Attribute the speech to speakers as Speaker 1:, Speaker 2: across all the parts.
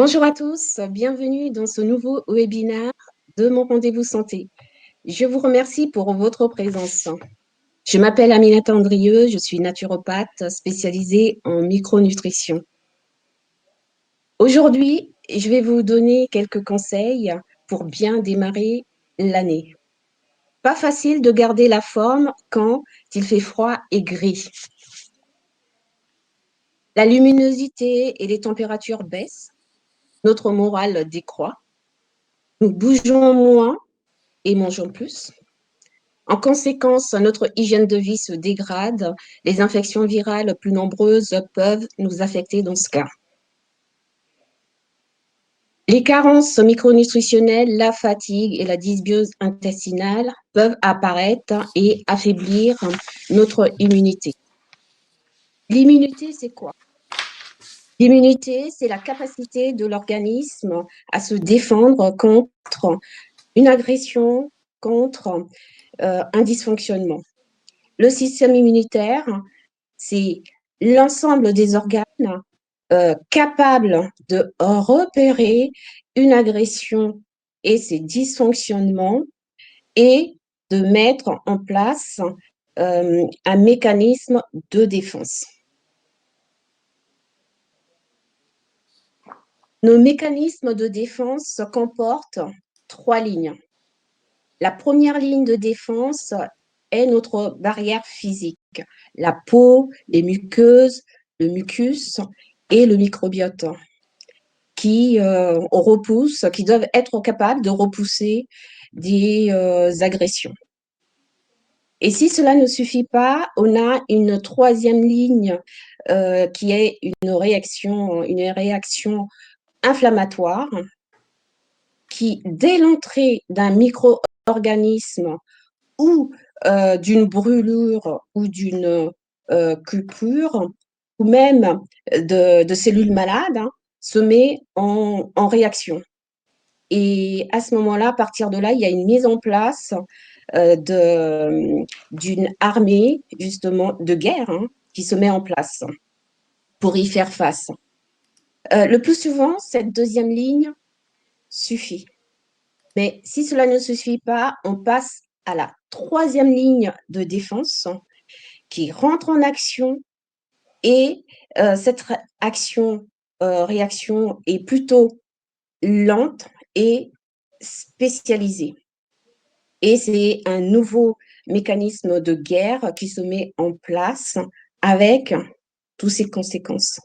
Speaker 1: Bonjour à tous, bienvenue dans ce nouveau webinaire de mon rendez-vous santé. Je vous remercie pour votre présence. Je m'appelle Aminata Andrieux, je suis naturopathe spécialisée en micronutrition. Aujourd'hui, je vais vous donner quelques conseils pour bien démarrer l'année. Pas facile de garder la forme quand il fait froid et gris. La luminosité et les températures baissent, notre morale décroît, nous bougeons moins et mangeons plus. En conséquence, notre hygiène de vie se dégrade. Les infections virales plus nombreuses peuvent nous affecter dans ce cas. Les carences micronutritionnelles, la fatigue et la dysbiose intestinale peuvent apparaître et affaiblir notre immunité. L'immunité, c'est quoi? L'immunité, c'est la capacité de l'organisme à se défendre contre une agression, contre un dysfonctionnement. Le système immunitaire, c'est l'ensemble des organes capables de repérer une agression et ses dysfonctionnements et de mettre en place un mécanisme de défense. Nos mécanismes de défense comportent 3 lignes. La première ligne de défense est notre barrière physique, la peau, les muqueuses, le mucus et le microbiote qui repoussent, qui doivent être capables de repousser des agressions. Et si cela ne suffit pas, on a une troisième ligne qui est une réaction inflammatoire qui, dès l'entrée d'un micro-organisme ou d'une brûlure ou d'une coupure ou même de cellules malades, se met en réaction. Et à ce moment-là, à partir de là, il y a une mise en place d'une armée, justement, de guerre qui se met en place pour y faire face. Le plus souvent, cette deuxième ligne suffit. Mais si cela ne suffit pas, on passe à la troisième ligne de défense qui rentre en action et cette réaction est plutôt lente et spécialisée. Et c'est un nouveau mécanisme de guerre qui se met en place avec toutes ses conséquences.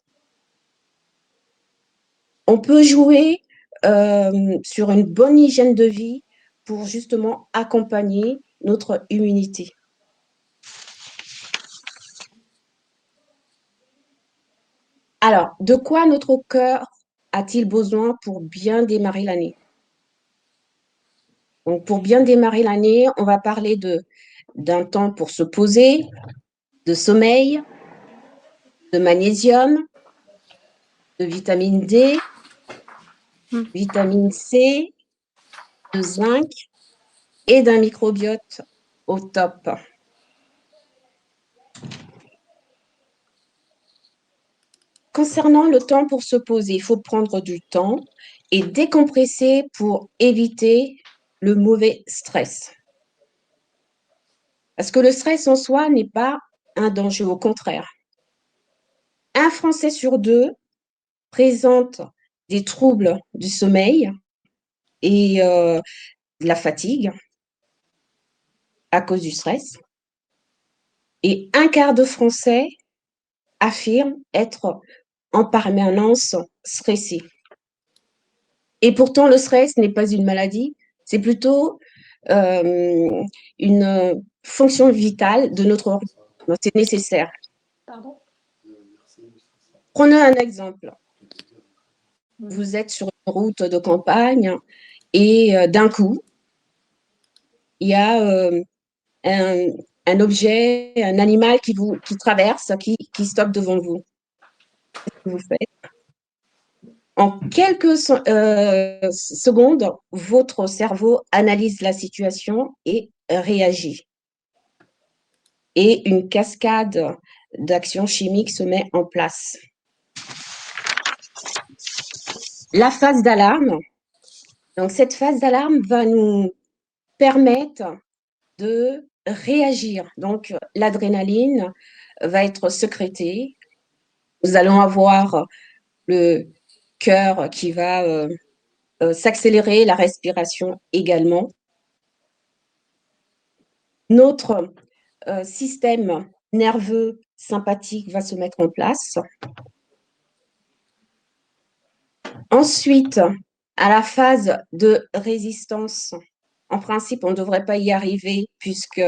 Speaker 1: On peut jouer sur une bonne hygiène de vie pour justement accompagner notre immunité. Alors, de quoi notre cœur a-t-il besoin pour bien démarrer l'année? Donc, pour bien démarrer l'année, on va parler d'un temps pour se poser, de sommeil, de magnésium, de vitamine D, vitamine C, de zinc et d'un microbiote au top. Concernant le temps pour se poser, il faut prendre du temps et décompresser pour éviter le mauvais stress. Parce que le stress en soi n'est pas un danger, au contraire. Un Français sur 2 présente des troubles du sommeil et de la fatigue à cause du stress. Et un quart de Français affirment être en permanence stressé. Et pourtant, le stress n'est pas une maladie, c'est plutôt une fonction vitale de notre organisme. C'est nécessaire.
Speaker 2: Pardon?
Speaker 1: Prenez un exemple. Vous êtes sur une route de campagne et d'un coup, il y a un objet, un animal qui traverse, qui stoppe devant vous. Qu'est-ce que vous faites? En quelques secondes, votre cerveau analyse la situation et réagit. Et une cascade d'actions chimiques se met en place. La phase d'alarme. Donc, cette phase d'alarme va nous permettre de réagir. Donc, l'adrénaline va être sécrétée. Nous allons avoir le cœur qui va s'accélérer, la respiration également. Notre système nerveux sympathique va se mettre en place. Ensuite, à la phase de résistance, en principe, on ne devrait pas y arriver puisque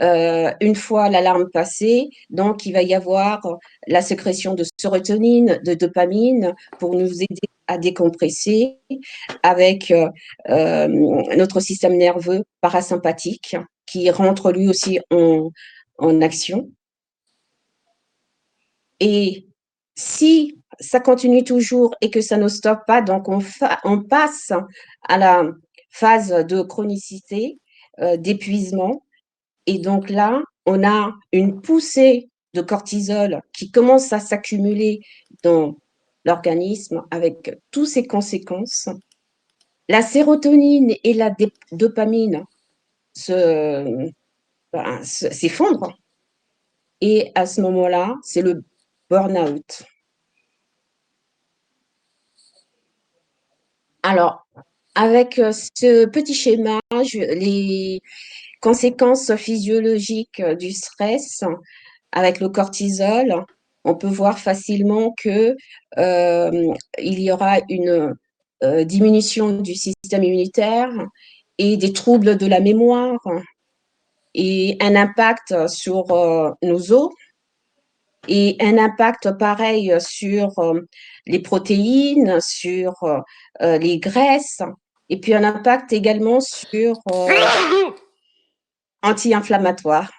Speaker 1: une fois l'alarme passée, donc il va y avoir la sécrétion de sérotonine, de dopamine pour nous aider à décompresser avec notre système nerveux parasympathique qui rentre lui aussi en action. Et si ça continue toujours et que ça ne stoppe pas, donc on passe à la phase de chronicité, d'épuisement. Et donc là, on a une poussée de cortisol qui commence à s'accumuler dans l'organisme avec toutes ses conséquences. La sérotonine et la dopamine s'effondrent. Et à ce moment-là, c'est le burn-out. Alors, avec ce petit schéma, les conséquences physiologiques du stress avec le cortisol, on peut voir facilement que il y aura une diminution du système immunitaire et des troubles de la mémoire et un impact sur nos os et un impact pareil sur les protéines, sur les graisses et puis un impact également sur anti-inflammatoire.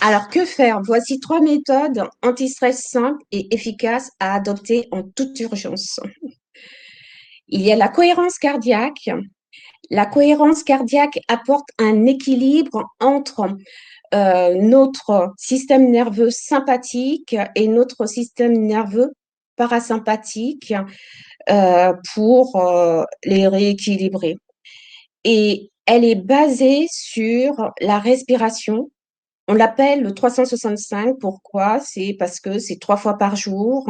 Speaker 1: Alors, que faire? Voici 3 méthodes anti-stress simples et efficaces à adopter en toute urgence. Il y a la cohérence cardiaque. La cohérence cardiaque apporte un équilibre entre notre système nerveux sympathique et notre système nerveux parasympathique pour les rééquilibrer. Et elle est basée sur la respiration. On l'appelle le 365. Pourquoi? C'est parce que c'est 3 fois par jour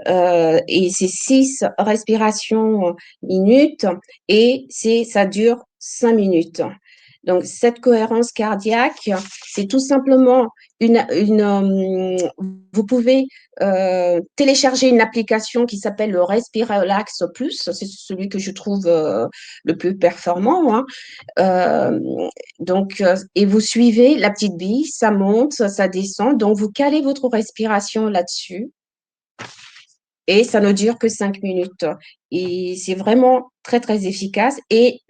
Speaker 1: et c'est 6 respirations minutes et ça dure 5 minutes. Donc, cette cohérence cardiaque, c'est tout simplement vous pouvez télécharger une application qui s'appelle le Respirelax Plus. C'est celui que je trouve le plus performant, hein. Et vous suivez la petite bille, ça monte, ça descend. Donc, vous calez votre respiration là-dessus et ça ne dure que 5 minutes. Et c'est vraiment très, très efficace. Et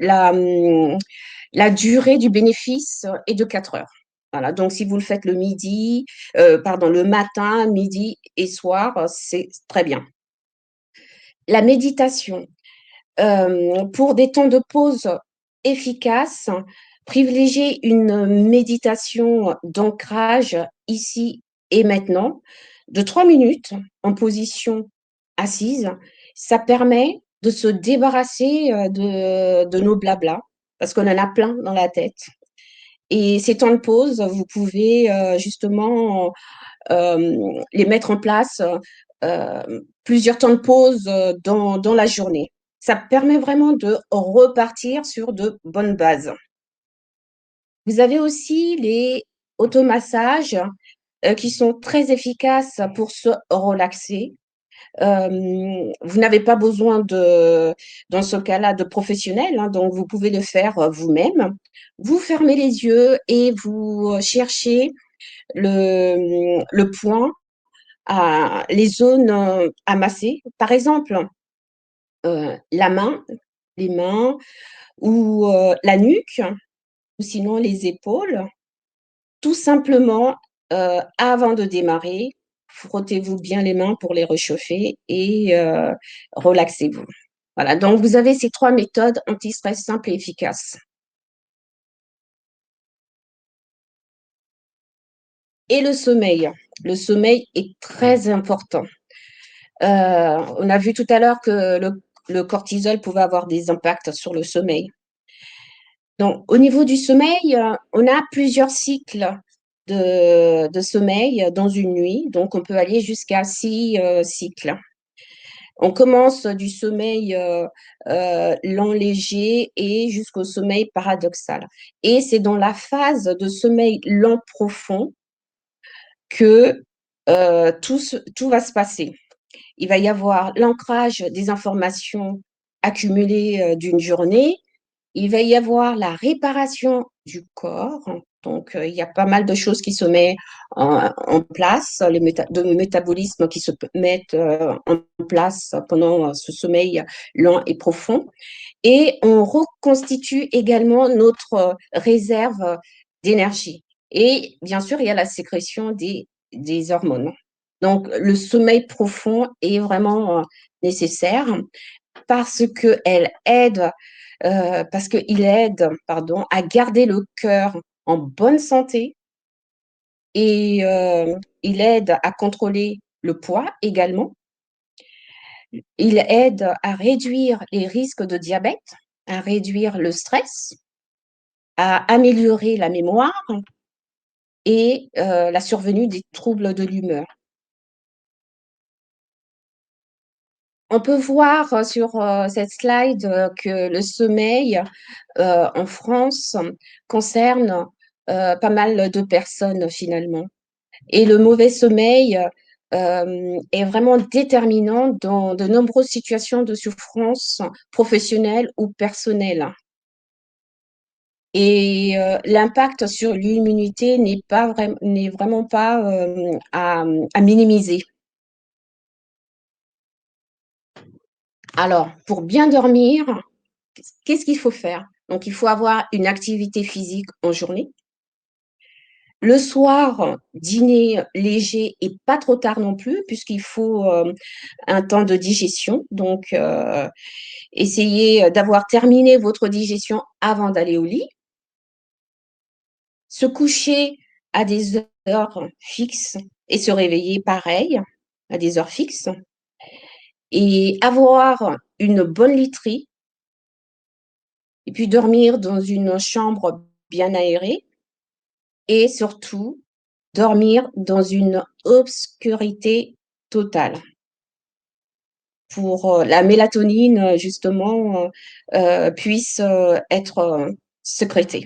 Speaker 1: la durée du bénéfice est de 4 heures. Voilà, donc si vous le faites le matin, midi et soir, c'est très bien. La méditation. Pour des temps de pause efficaces, privilégiez une méditation d'ancrage ici et maintenant de 3 minutes en position assise. Ça permet de se débarrasser de nos blablas parce qu'on en a plein dans la tête. Et ces temps de pause, vous pouvez justement les mettre en place plusieurs temps de pause dans la journée. Ça permet vraiment de repartir sur de bonnes bases. Vous avez aussi les automassages qui sont très efficaces pour se relaxer. Vous n'avez pas besoin dans ce cas-là, de professionnels, hein, donc vous pouvez le faire vous-même. Vous fermez les yeux et vous cherchez le point les zones à masser. Par exemple, la main, les mains ou la nuque ou sinon les épaules. Tout simplement, avant de démarrer, frottez-vous bien les mains pour les réchauffer et relaxez-vous. Voilà, donc vous avez ces 3 méthodes anti-stress simples et efficaces. Et le sommeil. Le sommeil est très important. On a vu tout à l'heure que le cortisol pouvait avoir des impacts sur le sommeil. Donc, au niveau du sommeil, on a plusieurs cycles de sommeil dans une nuit. Donc, on peut aller jusqu'à 6 cycles. On commence du sommeil lent léger et jusqu'au sommeil paradoxal. Et c'est dans la phase de sommeil lent profond que tout va se passer. Il va y avoir l'ancrage des informations accumulées d'une journée. Il va y avoir la réparation du corps. Donc, il y a pas mal de choses qui se mettent en place, de métabolisme qui se mettent en place pendant ce sommeil lent et profond. Et on reconstitue également notre réserve d'énergie. Et bien sûr, il y a la sécrétion des hormones. Donc, le sommeil profond est vraiment nécessaire parce parce qu'il aide, pardon, à garder le cœur en bonne santé et il aide à contrôler le poids également. Il aide à réduire les risques de diabète, à réduire le stress, à améliorer la mémoire et la survenue des troubles de l'humeur. On peut voir sur cette slide que le sommeil en France concerne pas mal de personnes finalement. Et le mauvais sommeil est vraiment déterminant dans de nombreuses situations de souffrance professionnelle ou personnelle. Et l'impact sur l'immunité n'est vraiment pas à minimiser. Alors, pour bien dormir, qu'est-ce qu'il faut faire? Donc, il faut avoir une activité physique en journée. Le soir, dîner léger et pas trop tard non plus, puisqu'il faut un temps de digestion. Donc, essayez d'avoir terminé votre digestion avant d'aller au lit. Se coucher à des heures fixes et se réveiller pareil, à des heures fixes. Et avoir une bonne literie. Et puis dormir dans une chambre bien aérée. Et surtout, dormir dans une obscurité totale pour la mélatonine, justement, puisse être sécrétée.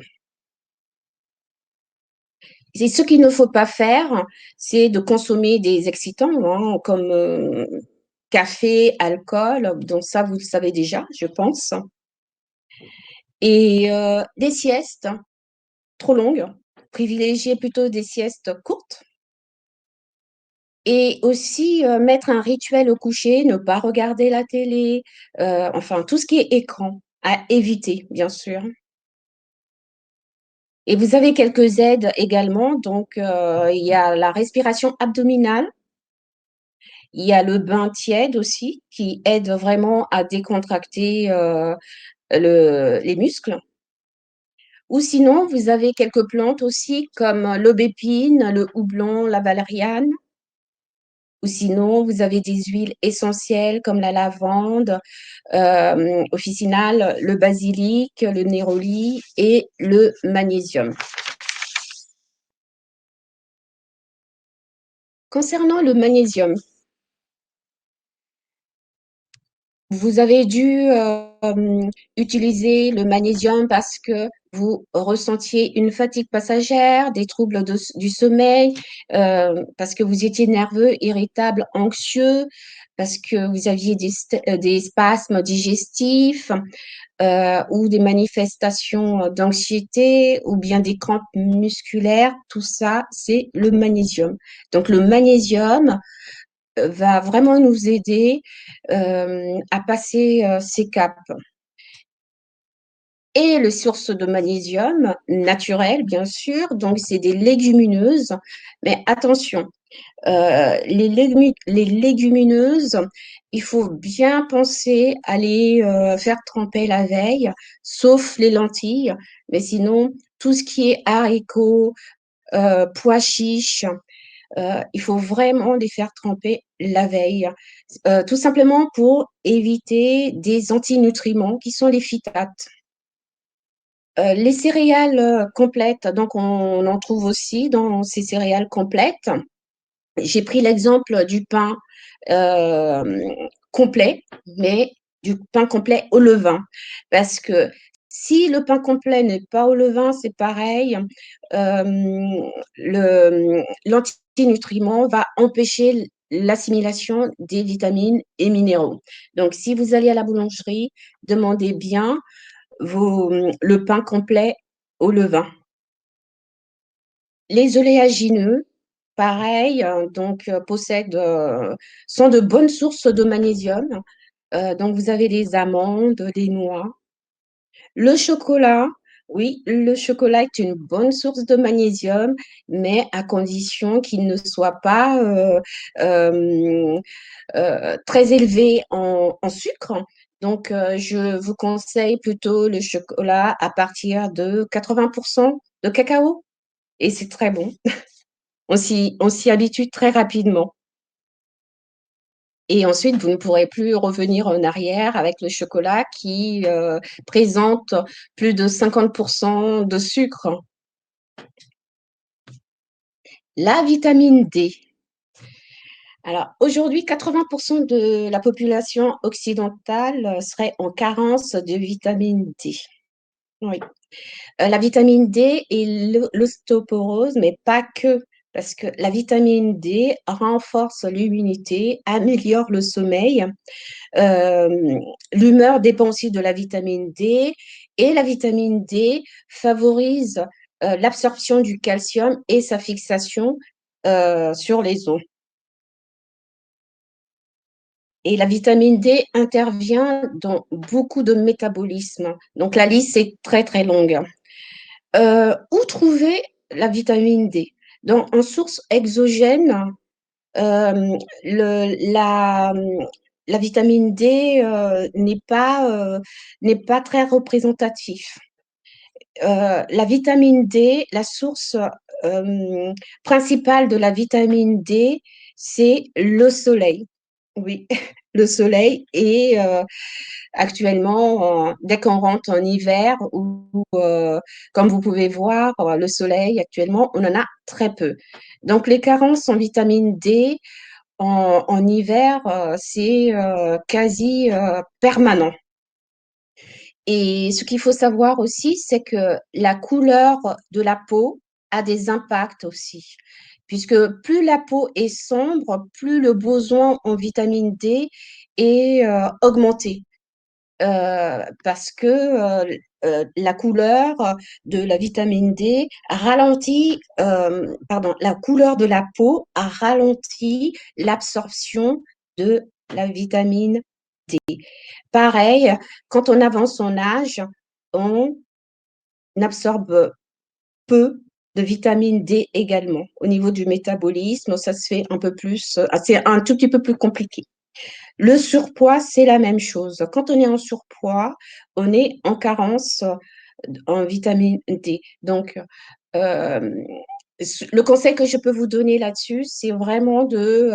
Speaker 1: Et ce qu'il ne faut pas faire, c'est de consommer des excitants hein, comme café, alcool, donc ça, vous le savez déjà, je pense. Et des siestes trop longues, privilégier plutôt des siestes courtes. Et aussi mettre un rituel au coucher, ne pas regarder la télé, enfin tout ce qui est écran, à éviter, bien sûr. Et vous avez quelques aides également, donc il y a la respiration abdominale, il y a le bain tiède aussi, qui aide vraiment à décontracter les muscles. Ou sinon, vous avez quelques plantes aussi comme l'aubépine, le houblon, la valériane. Ou sinon, vous avez des huiles essentielles comme la lavande, officinale, le basilic, le néroli et le magnésium. Concernant le magnésium, vous avez dû utiliser le magnésium parce que vous ressentiez une fatigue passagère, des troubles du sommeil, parce que vous étiez nerveux, irritable, anxieux, parce que vous aviez des spasmes digestifs ou des manifestations d'anxiété ou bien des crampes musculaires. Tout ça, c'est le magnésium. Donc le magnésium va vraiment nous aider à passer ces caps. Et les sources de magnésium naturelles, bien sûr, donc c'est des légumineuses, mais attention, les légumineuses, il faut bien penser à les faire tremper la veille, sauf les lentilles, mais sinon, tout ce qui est haricots, pois chiches, il faut vraiment les faire tremper la veille, tout simplement pour éviter des antinutriments qui sont les phytates. Les céréales complètes, donc on en trouve aussi dans ces céréales complètes. J'ai pris l'exemple du pain euh, complet, mais du pain complet au levain. Parce que si le pain complet n'est pas au levain, c'est pareil, l'antinutriment va empêcher l'assimilation des vitamines et minéraux. Donc, si vous allez à la boulangerie, demandez bien le pain complet au levain. Les oléagineux, pareil, donc possèdent, sont de bonnes sources de magnésium. Donc vous avez les amandes, les noix. Le chocolat, oui, le chocolat est une bonne source de magnésium, mais à condition qu'il ne soit pas euh, très élevé en sucre. Donc je vous conseille plutôt le chocolat à partir de 80% de cacao et c'est très bon. On s'y habitue très rapidement. Et ensuite, vous ne pourrez plus revenir en arrière avec le chocolat qui présente plus de 50% de sucre. La vitamine D. Alors, aujourd'hui, 80% de la population occidentale serait en carence de vitamine D. Oui. La vitamine D et l'ostéoporose, mais pas que, parce que la vitamine D renforce l'immunité, améliore le sommeil. L'humeur dépend aussi de la vitamine D et la vitamine D favorise l'absorption du calcium et sa fixation sur les os. Et la vitamine D intervient dans beaucoup de métabolismes. Donc la liste est très très longue. Où trouver la vitamine D? Donc en source exogène, euh, la vitamine D n'est pas très représentatif. La vitamine D, la source principale de la vitamine D, c'est le soleil. Oui, le soleil et actuellement, dès qu'on rentre en hiver, comme vous pouvez voir, le soleil actuellement, on en a très peu. Donc les carences en vitamine D en hiver, c'est quasi permanent. Et ce qu'il faut savoir aussi, c'est que la couleur de la peau a des impacts aussi, puisque plus la peau est sombre, plus le besoin en vitamine D est augmenté. Parce que la couleur de la vitamine D ralentit, pardon, la couleur de la peau a ralenti l'absorption de la vitamine D. Pareil, quand on avance en âge, on absorbe peu de vitamine D également. Au niveau du métabolisme, ça se fait un peu plus, c'est un tout petit peu plus compliqué. Le surpoids, c'est la même chose. Quand on est en surpoids, on est en carence en vitamine D. Donc, euh, le conseil que je peux vous donner là-dessus, c'est vraiment de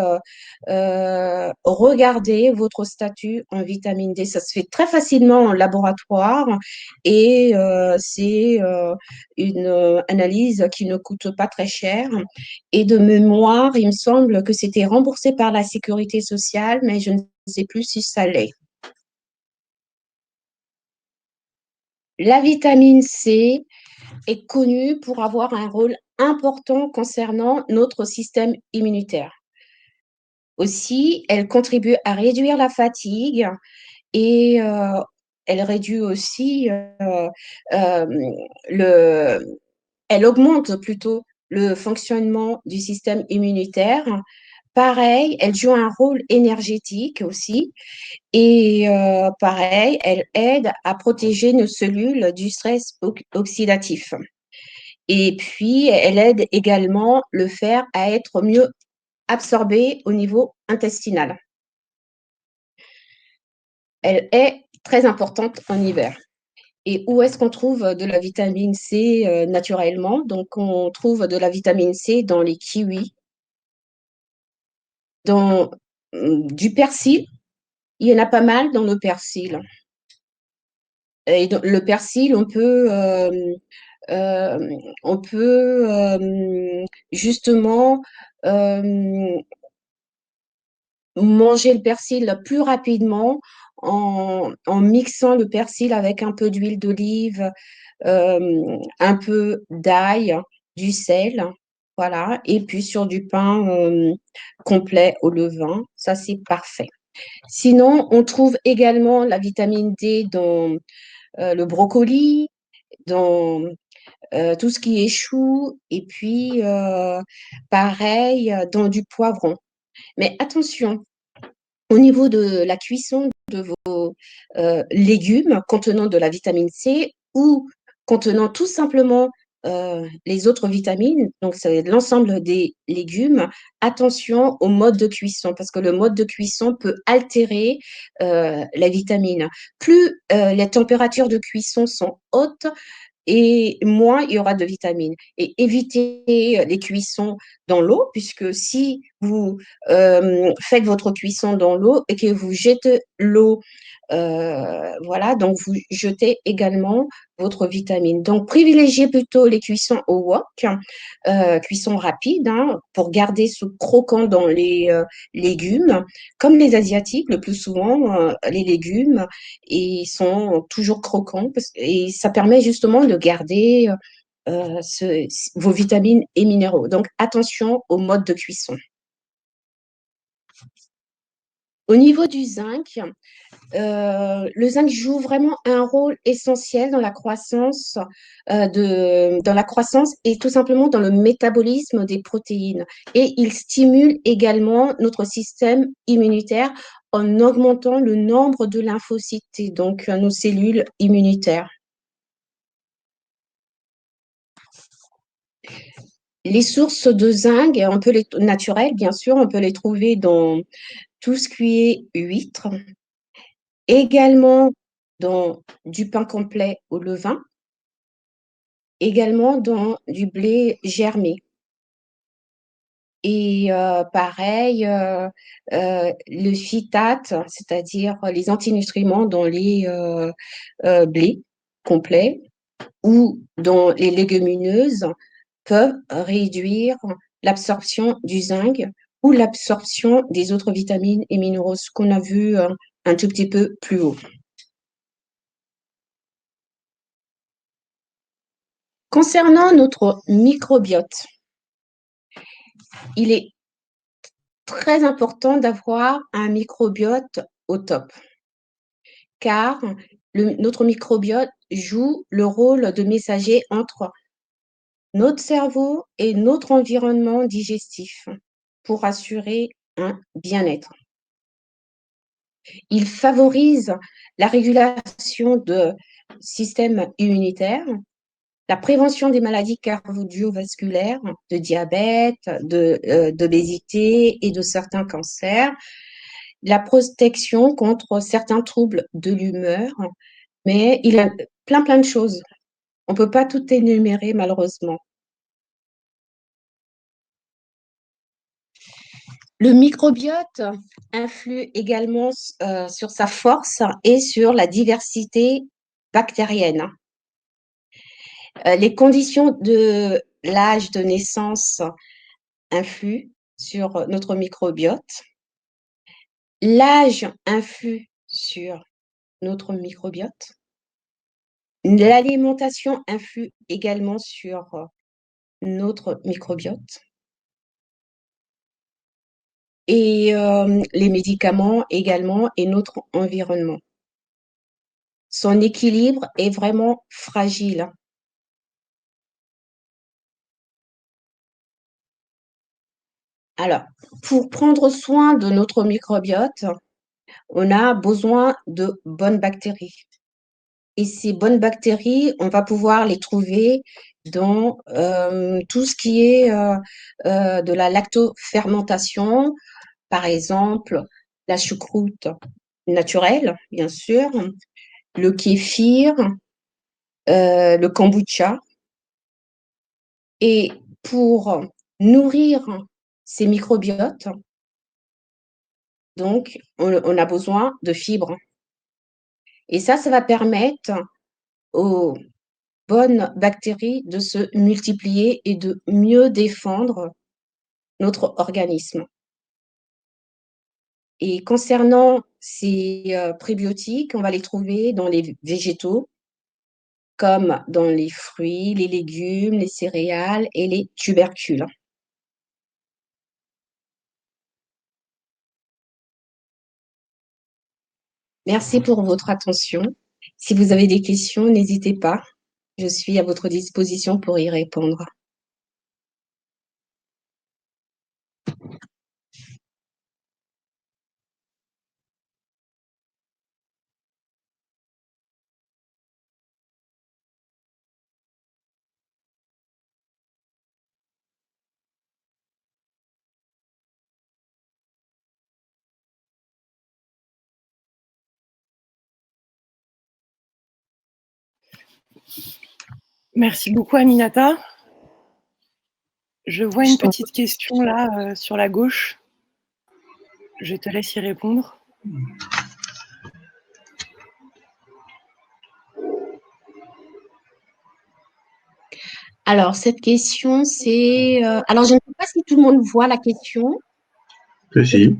Speaker 1: regarder votre statut en vitamine D. Ça se fait très facilement en laboratoire et c'est une analyse qui ne coûte pas très cher. Et de mémoire, il me semble que c'était remboursé par la sécurité sociale, mais je ne sais plus si ça l'est. La vitamine C est connue pour avoir un rôle important concernant notre système immunitaire. Aussi, elle contribue à réduire la fatigue et elle réduit aussi euh, le, elle augmente plutôt le fonctionnement du système immunitaire. Pareil, elle joue un rôle énergétique aussi et pareil, elle aide à protéger nos cellules du stress oxydatif. Et puis, elle aide également le fer à être mieux absorbé au niveau intestinal. Elle est très importante en hiver. Et où est-ce qu'on trouve de la vitamine C naturellement? Donc, on trouve de la vitamine C dans les kiwis, dans du persil. Il y en a pas mal dans le persil. Et dans le persil, euh, on peut justement euh, manger le persil plus rapidement en mixant le persil avec un peu d'huile d'olive, un peu d'ail, du sel, voilà, et puis sur du pain complet au levain, ça c'est parfait. Sinon, on trouve également la vitamine D dans le brocoli, dans tout ce qui est chou, et puis pareil dans du poivron. Mais attention, au niveau de la cuisson de vos légumes contenant de la vitamine C ou contenant tout simplement les autres vitamines, donc c'est l'ensemble des légumes, attention au mode de cuisson parce que le mode de cuisson peut altérer la vitamine. Plus les températures de cuisson sont hautes, et moins il y aura de vitamines. Et évitez les cuissons dans l'eau, puisque si vous faites votre cuisson dans l'eau et que vous jetez l'eau, voilà, donc vous jetez également votre vitamine. Donc, privilégiez plutôt les cuissons au wok, cuisson rapide, hein, pour garder ce croquant dans les légumes. Comme les Asiatiques, le plus souvent, les légumes ils sont toujours croquants et ça permet justement de garder vos vitamines et minéraux. Donc, attention au mode de cuisson. Au niveau du zinc, le zinc joue vraiment un rôle essentiel dans la croissance et tout simplement dans le métabolisme des protéines. Et il stimule également notre système immunitaire en augmentant le nombre de lymphocytes, donc nos cellules immunitaires. Les sources de zinc, naturelles, bien sûr, on peut les trouver dans tout ce qui est huître, également dans du pain complet au levain, également dans du blé germé. Et pareil, le phytate, c'est-à-dire les antinutriments dans les blés complets ou dans les légumineuses, peuvent réduire l'absorption du zinc ou l'absorption des autres vitamines et minéraux, ce qu'on a vu un tout petit peu plus haut. Concernant notre microbiote, il est très important d'avoir un microbiote au top, car notre microbiote joue le rôle de messager entre notre cerveau et notre environnement digestif pour assurer un bien-être. Il favorise la régulation du système immunitaire, la prévention des maladies cardiovasculaires, de diabète, d'obésité et de certains cancers, la protection contre certains troubles de l'humeur, mais il a plein de choses. On ne peut pas tout énumérer malheureusement. Le microbiote influe également sur sa force et sur la diversité bactérienne. Les conditions de l'âge de naissance influent sur notre microbiote. L'âge influe sur notre microbiote. L'alimentation influe également sur notre microbiote. Et les médicaments également et notre environnement. Son équilibre est vraiment fragile. Alors, pour prendre soin de notre microbiote, on a besoin de bonnes bactéries. Et ces bonnes bactéries, on va pouvoir les trouver dans tout ce qui est de la lactofermentation, par exemple la choucroute naturelle, bien sûr, le kéfir, le kombucha. Et pour nourrir ces microbiotes, donc on a besoin de fibres. Et ça va permettre aux bonnes bactéries de se multiplier et de mieux défendre notre organisme. Et concernant ces, prébiotiques, on va les trouver dans les végétaux, comme dans les fruits, les légumes, les céréales et les tubercules. Merci pour votre attention. Si vous avez des questions, n'hésitez pas. Je suis à votre disposition pour y répondre.
Speaker 2: Merci beaucoup, Aminata. Je vois
Speaker 1: Je
Speaker 2: une
Speaker 1: t'en
Speaker 2: petite question là sur la gauche. Je te laisse y répondre.
Speaker 1: Alors, cette question, c'est, alors je ne sais pas si tout le monde voit la question.
Speaker 3: Si.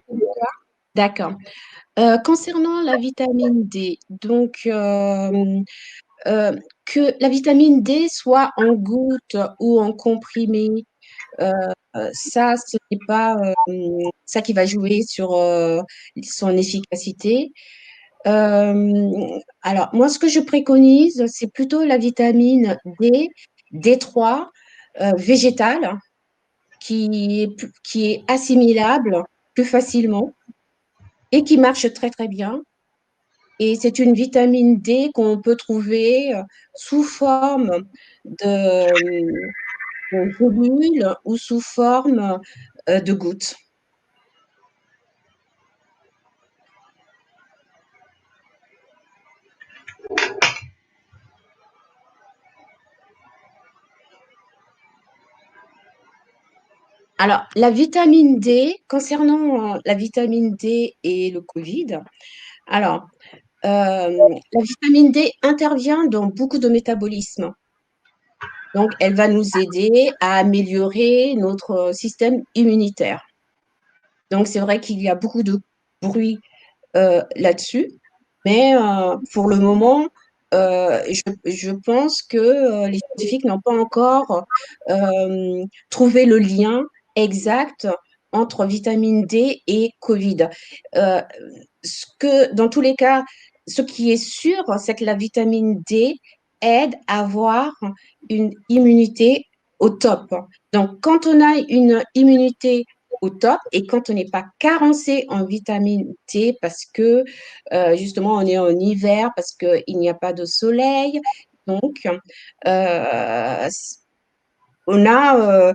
Speaker 1: D'accord. Concernant la vitamine D, donc, que la vitamine D soit en gouttes ou en comprimé, ça, ce n'est pas, ça qui va jouer sur, son efficacité. Alors moi, ce que je préconise, c'est plutôt la vitamine D, D3, végétale, qui est assimilable plus facilement et qui marche très, très bien. Et c'est une vitamine D qu'on peut trouver sous forme de gélules ou sous forme de gouttes. Alors, la vitamine D, concernant la vitamine D et le Covid, alors, la vitamine D intervient dans beaucoup de métabolismes. Donc, elle va nous aider à améliorer notre système immunitaire. Donc, c'est vrai qu'il y a beaucoup de bruit là-dessus, mais pour le moment, je pense que les scientifiques n'ont pas encore trouvé le lien exact entre vitamine D et Covid. Euh, dans tous les cas, ce qui est sûr, c'est que la vitamine D aide à avoir une immunité au top. Donc, quand on a une immunité au top et quand on n'est pas carencé en vitamine D parce que justement on est en hiver, parce qu'il n'y a pas de soleil, donc euh, on a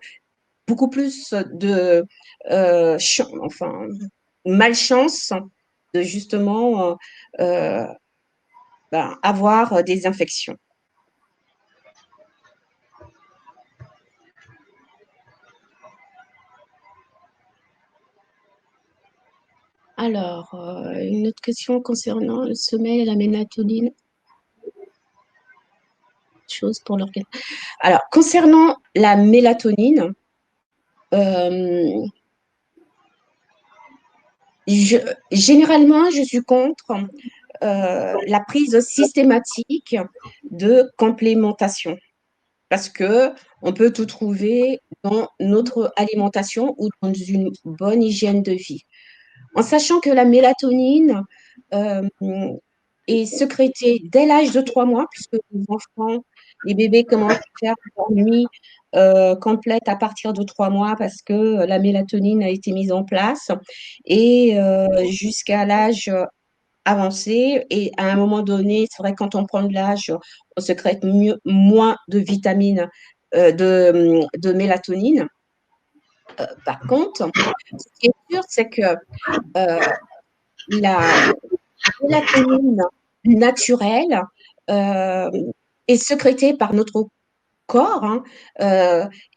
Speaker 1: beaucoup plus de enfin, malchance de justement avoir des infections. Alors, une autre question concernant le sommeil et la mélatonine. Chose pour l'organisme. Alors, concernant la mélatonine, généralement, je suis contre la prise systématique de complémentation parce que on peut tout trouver dans notre alimentation ou dans une bonne hygiène de vie. En sachant que la mélatonine est sécrétée dès l'âge de 3 mois, puisque les enfants, les bébés commencent à faire leur nuit complète à partir de 3 mois parce que la mélatonine a été mise en place et jusqu'à l'âge avancé. Et à un moment donné, c'est vrai que quand on prend de l'âge, on sécrète moins de vitamines, de mélatonine. Par contre, ce qui est sûr, c'est que la mélatonine naturelle est sécrétée par notre corps, hein,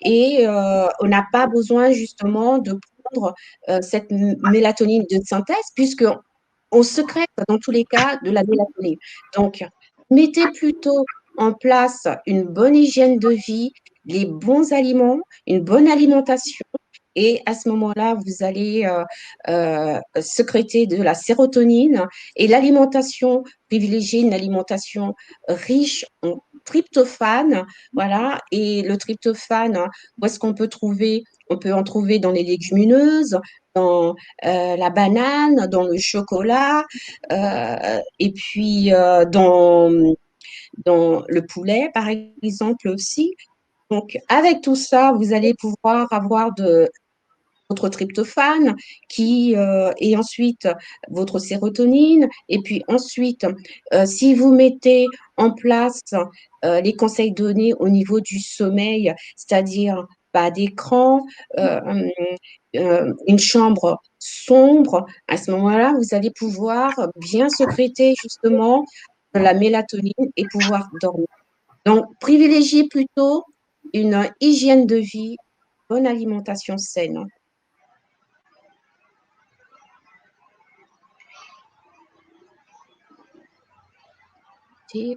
Speaker 1: et on n'a pas besoin justement de prendre cette mélatonine de synthèse, puisque on sécrète dans tous les cas de la mélatonine. Donc, mettez plutôt en place une bonne hygiène de vie, les bons aliments, une bonne alimentation. Et à ce moment-là, vous allez sécréter de la sérotonine et l'alimentation, privilégier une alimentation riche en tryptophane. Voilà. Et le tryptophane, où est-ce qu'on peut trouver? On peut en trouver dans les légumineuses, dans la banane, dans le chocolat, et puis dans le poulet, par exemple aussi. Donc, avec tout ça, vous allez pouvoir avoir de votre tryptophane et ensuite votre sérotonine. Et puis ensuite, si vous mettez en place les conseils donnés au niveau du sommeil, c'est-à-dire pas d'écran, euh, une chambre sombre, à ce moment-là, vous allez pouvoir bien sécréter justement de la mélatonine et pouvoir dormir. Donc, privilégiez plutôt une hygiène de vie, bonne alimentation saine.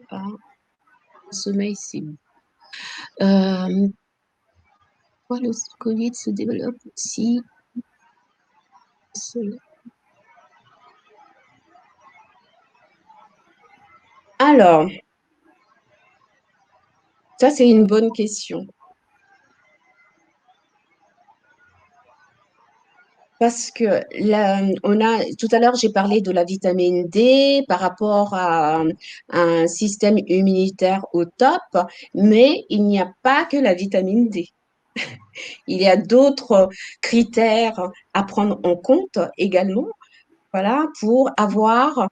Speaker 1: Par le sommeil, c'est bon. Pourquoi le Covid se développe aussi? Alors, ça, c'est une bonne question. Parce que tout à l'heure, j'ai parlé de la vitamine D par rapport à un système immunitaire au top, mais il n'y a pas que la vitamine D. Il y a d'autres critères à prendre en compte également, voilà, pour avoir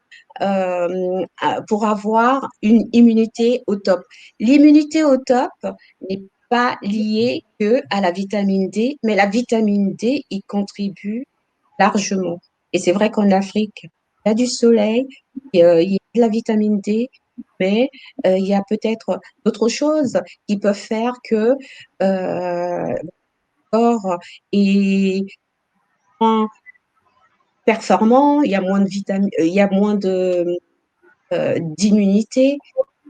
Speaker 1: une immunité au top. L'immunité au top n'est pas liée que à la vitamine D, mais la vitamine D y contribue largement. Et c'est vrai qu'en Afrique, il y a du soleil, il y a de la vitamine D, mais il y a peut-être d'autres choses qui peuvent faire que le corps est moins performant, il y a moins de vitamines, il y a moins d'immunité.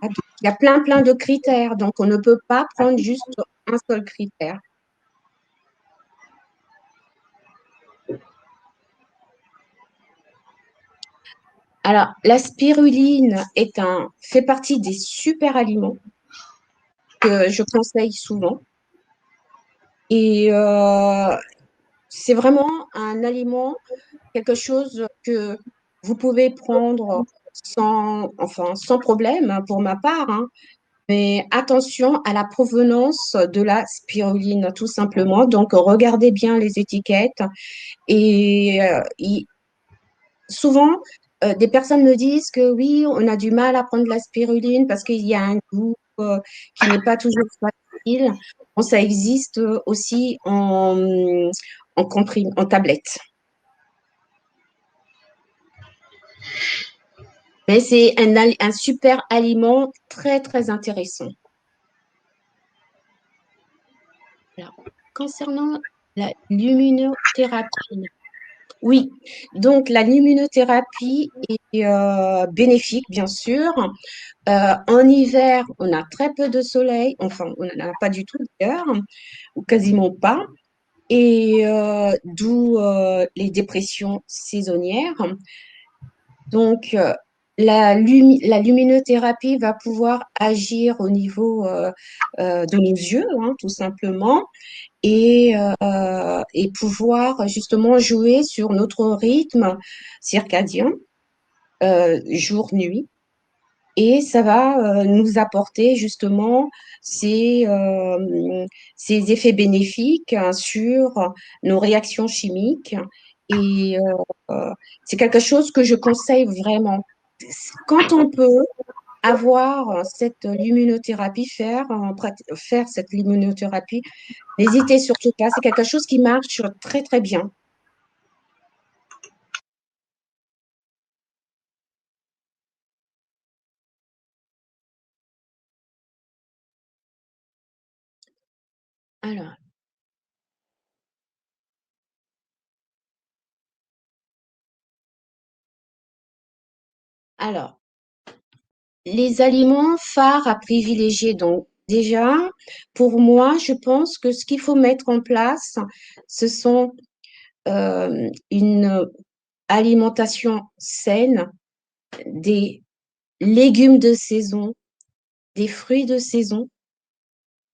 Speaker 1: Il y a plein de critères, donc on ne peut pas prendre juste un seul critère. Alors, la spiruline fait partie des super aliments que je conseille souvent. Et c'est vraiment un aliment, quelque chose que vous pouvez prendre sans problème, hein, pour ma part, hein. Mais attention à la provenance de la spiruline, tout simplement. Donc, regardez bien les étiquettes. Et souvent, des personnes me disent que oui, on a du mal à prendre la spiruline parce qu'il y a un goût qui n'est pas toujours facile. Bon, ça existe aussi en tablette. Mais c'est un super aliment très intéressant. Alors, concernant la luminothérapie, oui, donc la luminothérapie est bénéfique, bien sûr. En hiver, on a très peu de soleil, enfin, on n'en a pas du tout d'ailleurs, ou quasiment pas, et d'où les dépressions saisonnières. Donc, la luminothérapie va pouvoir agir au niveau de nos yeux, hein, tout simplement, et pouvoir justement jouer sur notre rythme circadien, jour-nuit. Et ça va nous apporter justement ces, ces effets bénéfiques, hein, sur nos réactions chimiques. Et c'est quelque chose que je conseille vraiment. Quand on peut avoir cette luminothérapie, faire cette luminothérapie, n'hésitez surtout pas. C'est quelque chose qui marche très bien. Alors, Alors, les aliments phares à privilégier, donc déjà, pour moi, je pense que ce qu'il faut mettre en place, ce sont une alimentation saine, des légumes de saison, des fruits de saison,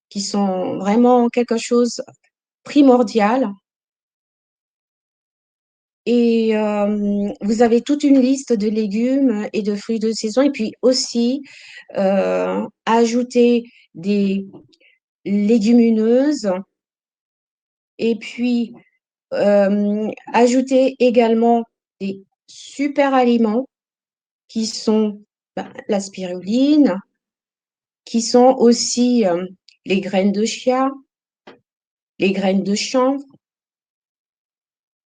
Speaker 1: qui sont vraiment quelque chose primordial. Et vous avez toute une liste de légumes et de fruits de saison. Et puis aussi, ajouter des légumineuses. Et puis, ajouter également des super aliments qui sont la spiruline, qui sont aussi les graines de chia, les graines de chanvre,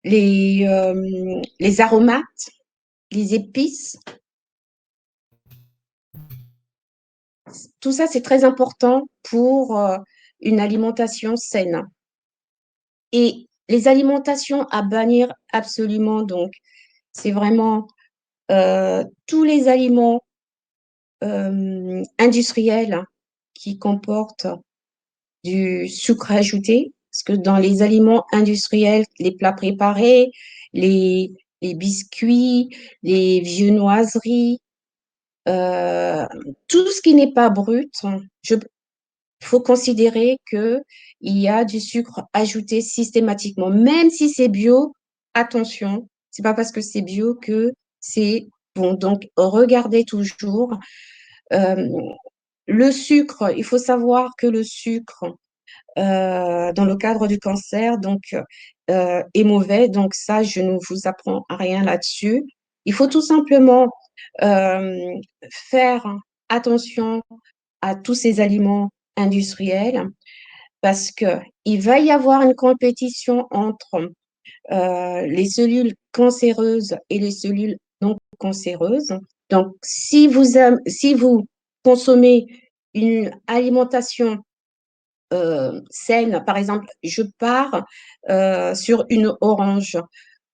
Speaker 1: les aromates, les épices. Tout ça, c'est très important pour une alimentation saine. Et les alimentations à bannir absolument, donc, c'est vraiment tous les aliments industriels qui comportent du sucre ajouté, parce que dans les aliments industriels, les plats préparés, les, les biscuits, les viennoiseries, euh, tout ce qui n'est pas brut, il faut considérer qu'il y a du sucre ajouté systématiquement. Même si c'est bio, attention, c'est pas parce que c'est bio que c'est bon. Donc, regardez toujours. Euh, le sucre, il faut savoir que le sucre, dans le cadre du cancer, donc, est mauvais. Donc, ça, je ne vous apprends rien là-dessus. Il faut tout simplement euh, faire attention à tous ces aliments industriels parce que il va y avoir une compétition entre les cellules cancéreuses et les cellules non cancéreuses. Donc, si vous consommez une alimentation saine, par exemple, je pars sur une orange.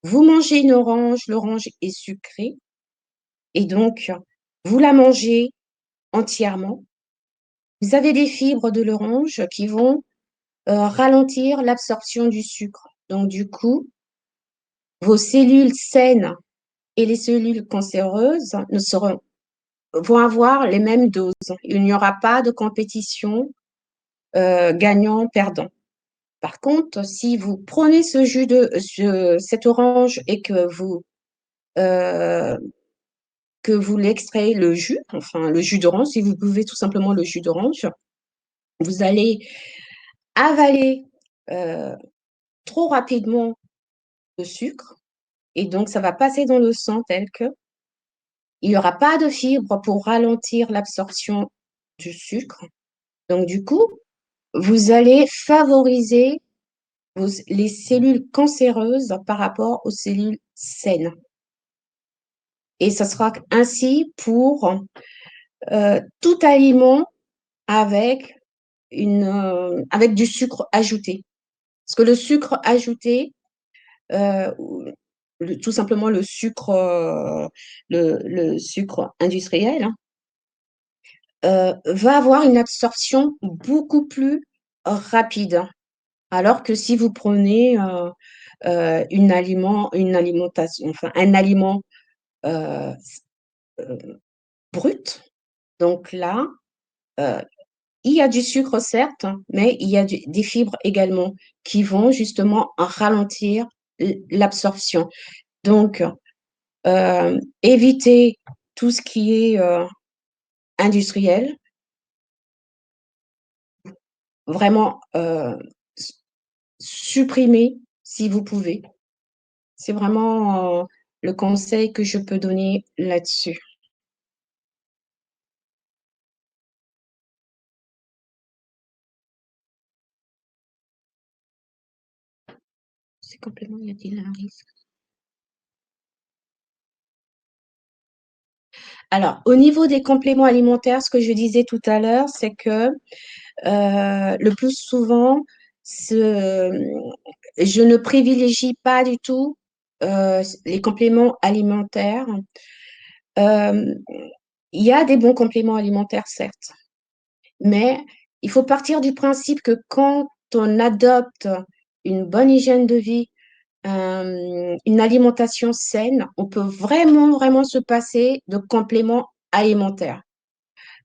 Speaker 1: Vous mangez une orange, l'orange est sucrée et donc vous la mangez entièrement. Vous avez des fibres de l'orange qui vont ralentir l'absorption du sucre. Donc, du coup, vos cellules saines et les cellules cancéreuses vont avoir les mêmes doses. Il n'y aura pas de compétition gagnant-perdant. Par contre, si vous prenez cette orange et euh, que vous l'extrayez le jus, enfin le jus d'orange, si vous buvez tout simplement le jus d'orange, vous allez avaler euh, trop rapidement le sucre et donc ça va passer dans le sang tel que il n'y aura pas de fibres pour ralentir l'absorption du sucre. Donc du coup, vous allez favoriser les cellules cancéreuses par rapport aux cellules saines. Et ce sera ainsi pour tout aliment avec, avec du sucre ajouté. Parce que le sucre ajouté, euh, tout simplement le sucre industriel, hein, va avoir une absorption beaucoup plus rapide. Alors que si vous prenez une alimentation, enfin un aliment euh, euh, brut, donc là, euh, il y a du sucre certes, mais il y a des fibres également qui vont justement ralentir l'absorption. Donc, éviter tout ce qui est industriel, vraiment supprimer si vous pouvez. C'est vraiment le conseil que je peux donner là-dessus. Ces compléments, y a-t-il un risque? Alors, au niveau des compléments alimentaires, ce que je disais tout à l'heure, c'est que le plus souvent, je ne privilégie pas du tout les compléments alimentaires Euh, il y a des bons compléments alimentaires, certes, mais il faut partir du principe que quand on adopte une bonne hygiène de vie, une alimentation saine, on peut vraiment, vraiment se passer de compléments alimentaires.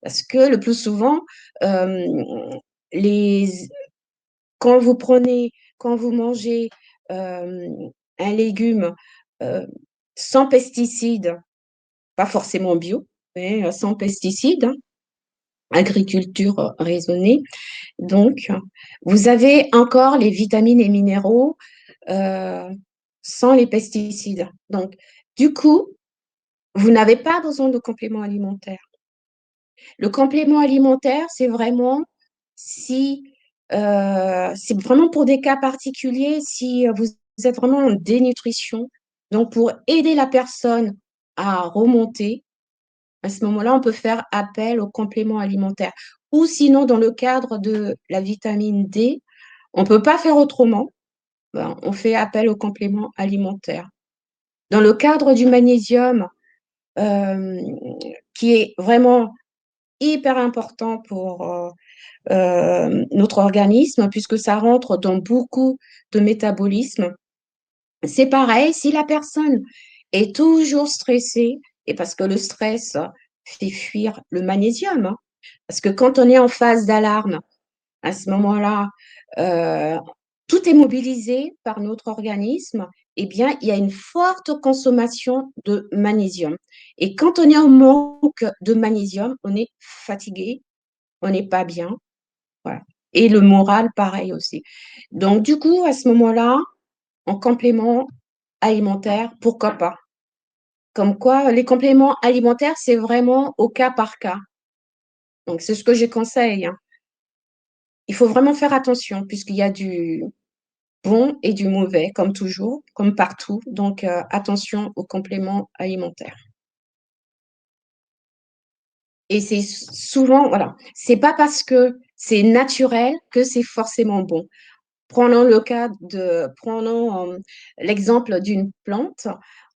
Speaker 1: Parce que le plus souvent, euh, les, quand vous prenez, quand vous mangez euh, un légume euh, sans pesticides, pas forcément bio, mais sans pesticides, hein, agriculture raisonnée, donc vous avez encore les vitamines et minéraux euh, sans les pesticides. Donc, du coup, vous n'avez pas besoin de compléments alimentaires. Le complément alimentaire, c'est vraiment pour des cas particuliers, si vous êtes vraiment en dénutrition, donc pour aider la personne à remonter, à ce moment-là, on peut faire appel aux compléments alimentaires. Ou sinon, dans le cadre de la vitamine D, on ne peut pas faire autrement, ben, on fait appel aux compléments alimentaires. Dans le cadre du magnésium, euh, qui est vraiment hyper important pour notre organisme, puisque ça rentre dans beaucoup de métabolisme. C'est pareil, si la personne est toujours stressée, et parce que le stress fait fuir le magnésium, hein, parce que quand on est en phase d'alarme, à ce moment-là, euh, tout est mobilisé par notre organisme, eh bien, il y a une forte consommation de magnésium. Et quand on est en manque de magnésium, on est fatigué, on n'est pas bien. Voilà. Et le moral, pareil aussi. Donc, du coup, à ce moment-là, en complément alimentaire, pourquoi pas? Comme quoi, les compléments alimentaires, c'est vraiment au cas par cas. Donc, c'est ce que je conseille, hein. Il faut vraiment faire attention, puisqu'il y a du bon et du mauvais, comme toujours, comme partout. Donc, attention aux compléments alimentaires. Et c'est souvent, voilà, c'est pas parce que c'est naturel que c'est forcément bon. Prenons l'exemple d'une plante.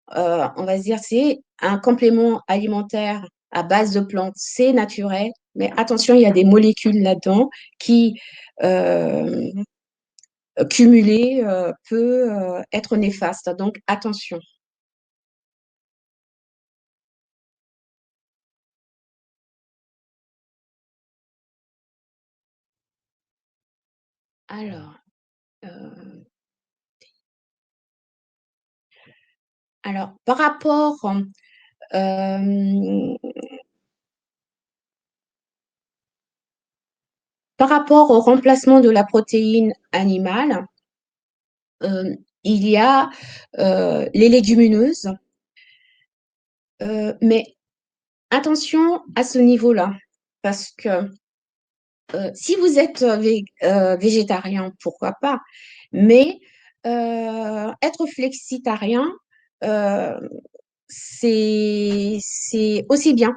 Speaker 1: On va se dire c'est un complément alimentaire à base de plantes, c'est naturel, mais attention, il y a des molécules là-dedans qui, euh, cumulées, peut être néfaste. Donc, attention. Alors, euh, alors euh, par rapport au remplacement de la protéine animale, il y a les légumineuses, mais attention à ce niveau-là, parce que si vous êtes végétarien, pourquoi pas, mais être flexitarien, euh, c'est aussi bien.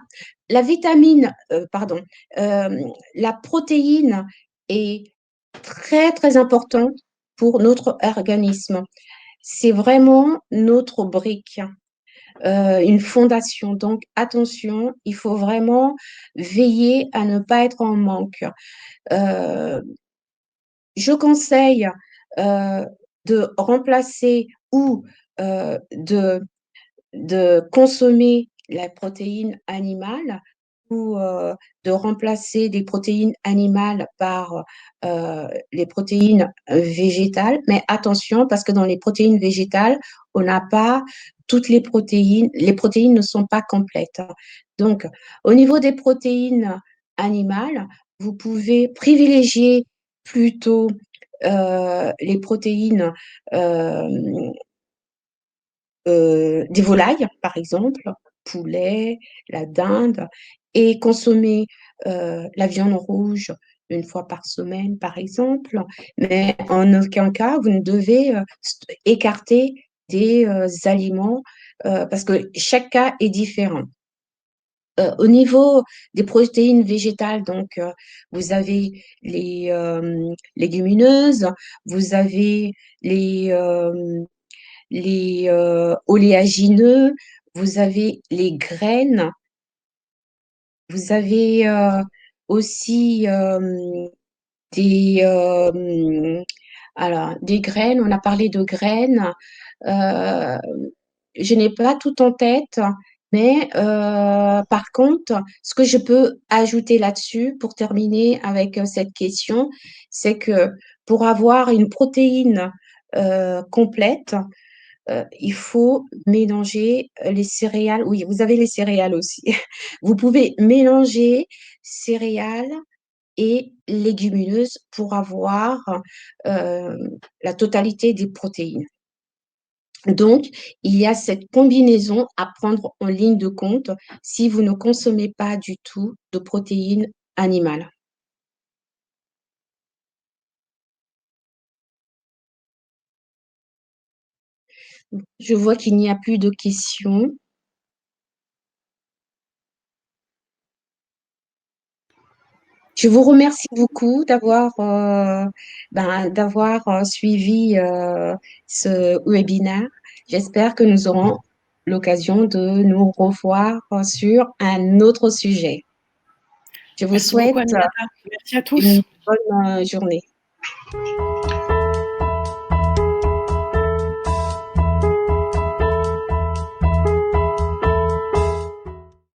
Speaker 1: Pardon, la protéine est très, très importante pour notre organisme. C'est vraiment notre brique, une fondation. Donc, attention, il faut vraiment veiller à ne pas être en manque. Euh, je conseille euh, de remplacer ou de consommer la protéine animale ou de remplacer des protéines animales par les protéines végétales. Mais attention, parce que dans les protéines végétales, on n'a pas toutes les protéines ne sont pas complètes. Donc, au niveau des protéines animales, vous pouvez privilégier plutôt les protéines euh, des volailles, par exemple, poulet, la dinde, et consommer la viande rouge une fois par semaine, par exemple. Mais en aucun cas, vous ne devez écarter des aliments parce que chaque cas est différent. Au niveau des protéines végétales, donc vous avez les légumineuses, vous avez les oléagineux, vous avez les graines, vous avez aussi des, alors, des graines, on a parlé de graines. Euh, je n'ai pas tout en tête, mais par contre, ce que je peux ajouter là-dessus pour terminer avec cette question, c'est que pour avoir une protéine complète, il faut mélanger les céréales. Oui, vous avez les céréales aussi. Vous pouvez mélanger céréales et légumineuses pour avoir euh, la totalité des protéines. Donc, il y a cette combinaison à prendre en ligne de compte si vous ne consommez pas du tout de protéines animales. Je vois qu'il n'y a plus de questions. Je vous remercie beaucoup d'avoir suivi ce webinaire. J'espère que nous aurons l'occasion de nous revoir sur un autre sujet. Je vous
Speaker 2: Merci beaucoup,
Speaker 1: souhaite
Speaker 2: Aminata. Merci à tous.
Speaker 1: une bonne journée.